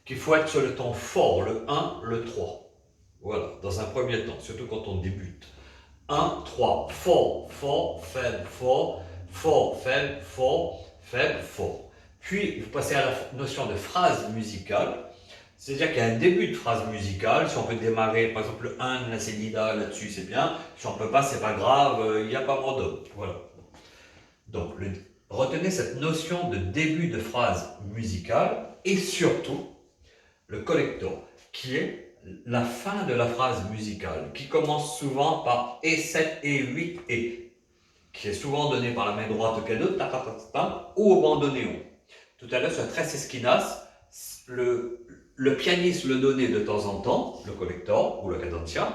qu'il faut être sur le temps fort, le 1, le 3. Voilà, dans un premier temps, surtout quand on débute. 1, 3, fort, fort, faible, fort, fort, faible, fort, faible, fort. Puis, vous passez à la notion de phrase musicale. C'est-à-dire qu'il y a un début de phrase musicale. Si on peut démarrer, par exemple, le 1, la Célida, là-dessus, c'est bien. Si on ne peut pas, c'est pas grave, il n'y a pas mort d'homme. Voilà. Donc, retenez cette notion de début de phrase musicale et surtout le collector, qui est la fin de la phrase musicale, qui commence souvent par E7, E8, E, qui est souvent donné par la main droite au cadeau, ou au bandoneon. Tout à l'heure, sur Tres Esquinas, le pianiste le donnait de temps en temps, le collector ou le cadencia,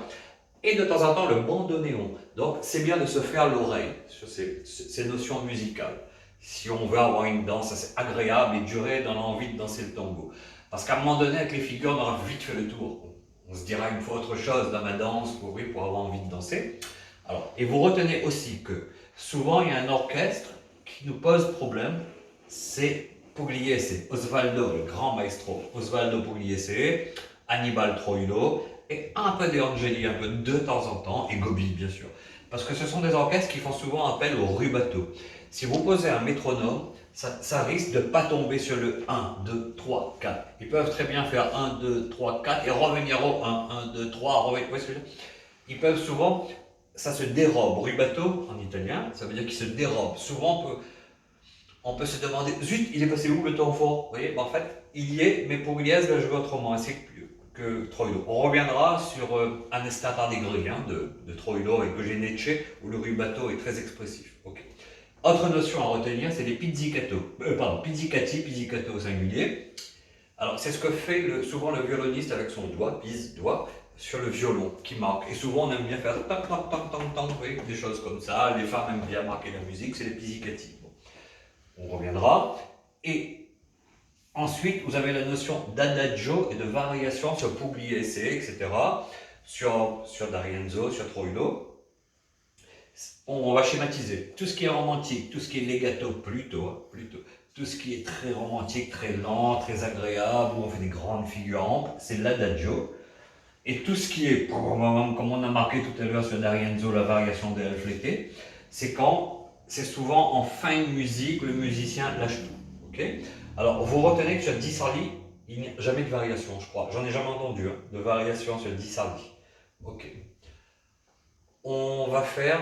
et de temps en temps le bandoneon. Donc, c'est bien de se faire l'oreille sur ces notions musicales. Si on veut avoir une danse assez agréable et durer dans l'envie de danser le tango. Parce qu'à un moment donné, avec les figures, on aura vite fait le tour. On se dira une fois autre chose dans ma danse pour avoir envie de danser. Alors, et vous retenez aussi que souvent, il y a un orchestre qui nous pose problème. C'est Pugliese, Osvaldo, le grand maestro, Osvaldo Pugliese, Annibal Troilo, et un peu De Angeli, un peu de temps en temps, et Gobi, bien sûr. Parce que ce sont des orchestres qui font souvent appel au rubato. Si vous posez un métronome, ça risque de ne pas tomber sur le 1, 2, 3, 4. Ils peuvent très bien faire 1, 2, 3, 4 et revenir au 1, 1, 2, 3, revenir. Ils peuvent souvent, ça se dérobe. Rubato, en italien, ça veut dire qu'il se dérobe. Souvent, on peut se demander, zut, il est passé où le temps fort? Vous voyez, ben, en fait, il y est, mais pour Pugliese l'a joué autrement, ainsi que Troilo. On reviendra sur Anestata dei Grilli, de Troilo et Goyeneche, où le rubato est très expressif. Okay. Autre notion à retenir, c'est les pizzicati, pizzicato au singulier. Alors, c'est ce que fait souvent le violoniste avec son doigt, doigt, sur le violon, qui marque. Et souvent, on aime bien faire tac, tac, tac, tac, tac, oui, des choses comme ça. Les femmes aiment bien marquer la musique, c'est les pizzicati. Bon. On reviendra. Et ensuite, vous avez la notion d'adagio et de variation sur Pugliese, etc. Sur D'Arienzo, sur Troilo. On va schématiser. Tout ce qui est romantique, tout ce qui est legato, plutôt, tout ce qui est très romantique, très lent, très agréable, où on fait des grandes figures amples, c'est l'adagio. Et tout ce qui est, comme on a marqué tout à l'heure sur D'Arienzo, la variation de Fletté, c'est souvent en fin de musique, le musicien lâche tout. Okay. Alors, vous retenez que sur Di-Sarli, il n'y a jamais de variation, je crois. J'en ai jamais entendu, de variation sur Di-Sarli. Ok. On va faire...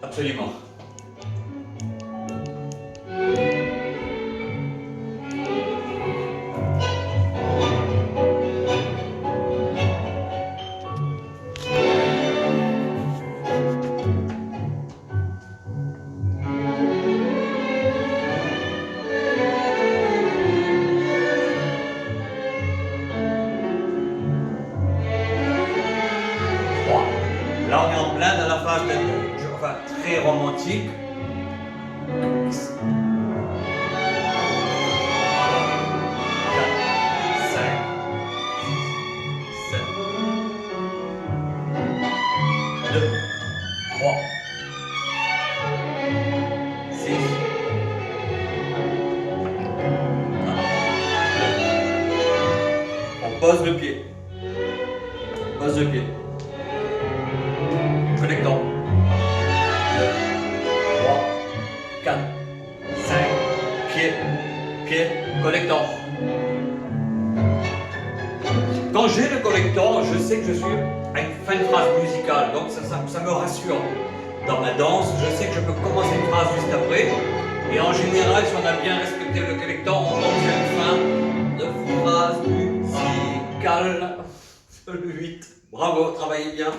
Absolument. Là, on est en plein dans la phase très romantique. 4, 5, 7, 2, 3, 6, 1. On pose le pied. Pose le pied. Connectant. 2, 3, 4, 5, pied, connectant. Quand j'ai le collector, je sais que je suis à une fin de phrase musicale, donc ça me rassure. Dans ma danse, je sais que je peux commencer une phrase juste après, et en général, si on a bien respecté le collector, on tombe sur une fin de phrase musicale. Le 8. Bravo, travaillez bien.